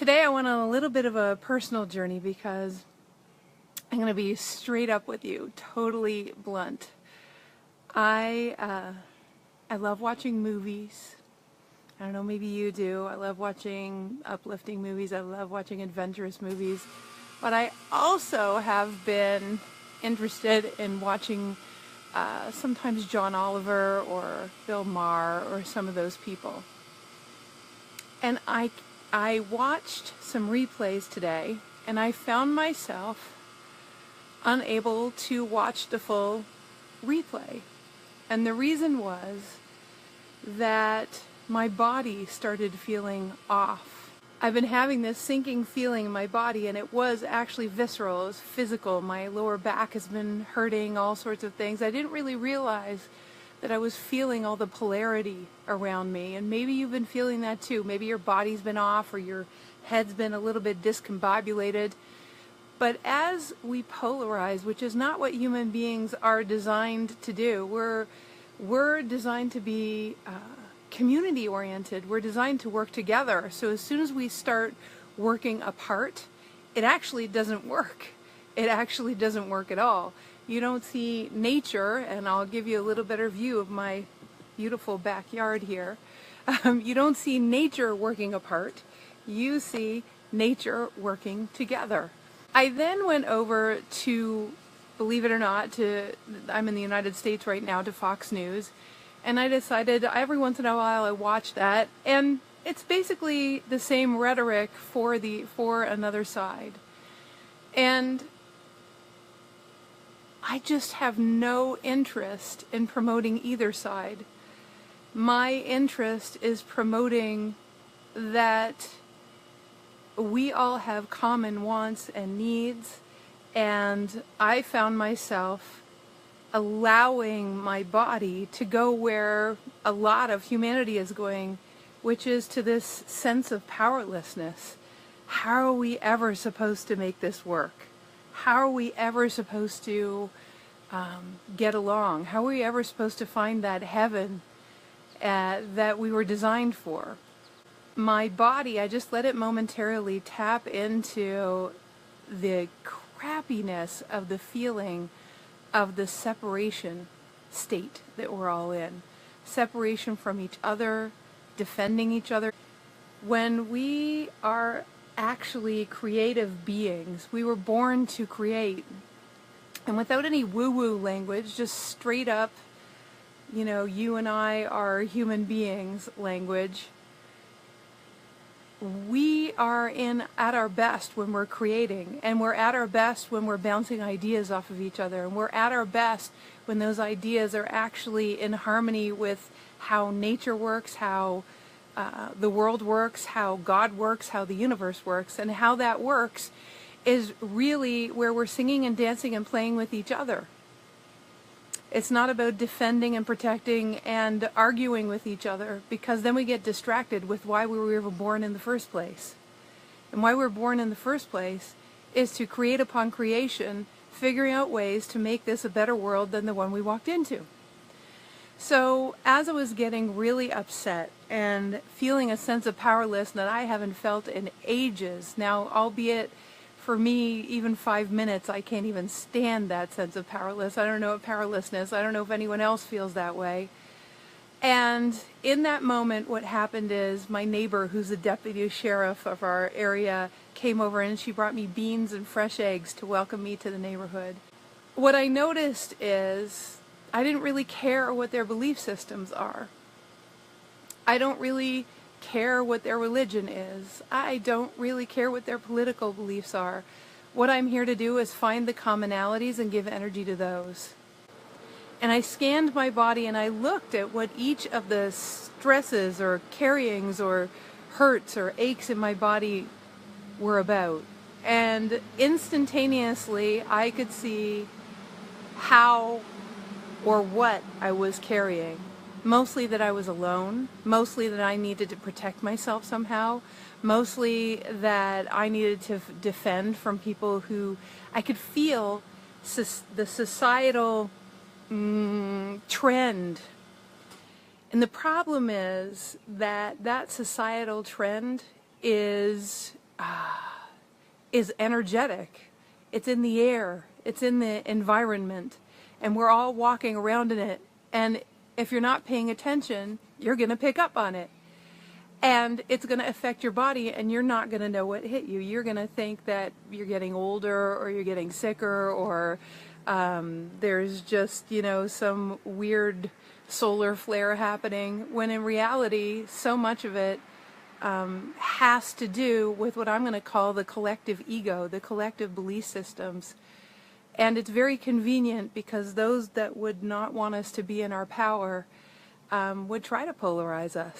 Today I went on a little bit of a personal journey because I'm going to be straight up with you, totally blunt. I love watching movies. I don't know, maybe you do. I love watching uplifting movies. I love watching adventurous movies. But I also have been interested in watching sometimes John Oliver or Bill Maher or some of those people. And I watched some replays today, and I found myself unable to watch the full replay. And the reason was that my body started feeling off. I've been having this sinking feeling in my body, and it was actually visceral, it was physical. My lower back has been hurting, all sorts of things. I didn't really realize that I was feeling all the polarity around me, and maybe you've been feeling that too. Maybe your body's been off or your head's been a little bit discombobulated. But as we polarize, which is not what human beings are designed to do, we're designed to be community oriented. We're designed to work together. So as soon as we start working apart, it actually doesn't work. It actually doesn't work at all. You don't see nature, and I'll give you a little better view of my beautiful backyard here. You don't see nature working apart. You see nature working together. I then went over to, believe it or not, I'm in the United States right now, to Fox News, and I decided every once in a while I watch that, and it's basically the same rhetoric for another side. And I just have no interest in promoting either side. My interest is promoting that we all have common wants and needs, and I found myself allowing my body to go where a lot of humanity is going, which is to this sense of powerlessness. How are we ever supposed to make this work? How are we ever supposed to get along? How are we ever supposed to find that heaven that we were designed for? My body, I just let it momentarily tap into the crappiness of the feeling of the separation state that we're all in. Separation from each other, defending each other. When we are actually creative beings, we were born to create. And without any woo-woo language, just straight up, you and I are human beings language, we are at our best when we're creating, and we're at our best when we're bouncing ideas off of each other, and we're at our best when those ideas are actually in harmony with how nature works, how the world works, how God works, how the universe works. And how that works is really where we're singing and dancing and playing with each other. It's not about defending and protecting and arguing with each other, because then we get distracted with why we were ever born in the first place. And why we're born in the first place is to create upon creation, figuring out ways to make this a better world than the one we walked into. So as I was getting really upset and feeling a sense of powerlessness that I haven't felt in ages now, albeit for me, even 5 minutes, I can't even stand that sense of powerlessness. I don't know what powerlessness, I don't know if anyone else feels that way. And in that moment, what happened is my neighbor, who's the deputy sheriff of our area, came over and she brought me beans and fresh eggs to welcome me to the neighborhood. What I noticed is I didn't really care what their belief systems are. I don't really care what their religion is. I don't really care what their political beliefs are. What I'm here to do is find the commonalities and give energy to those. And I scanned my body and I looked at what each of the stresses or carryings or hurts or aches in my body were about. And instantaneously I could see how or what I was carrying. Mostly that I was alone, mostly that I needed to protect myself somehow, mostly that I needed to defend from people who I could feel the societal trend. And the problem is that that societal trend is is energetic. It's in the air. It's in the environment. And we're all walking around in it. And if you're not paying attention, you're going to pick up on it. And it's going to affect your body, and you're not going to know what hit you. You're going to think that you're getting older, or you're getting sicker, or there's just, some weird solar flare happening, when in reality, so much of it has to do with what I'm going to call the collective ego, the collective belief systems. And it's very convenient, because those that would not want us to be in our power would try to polarize us.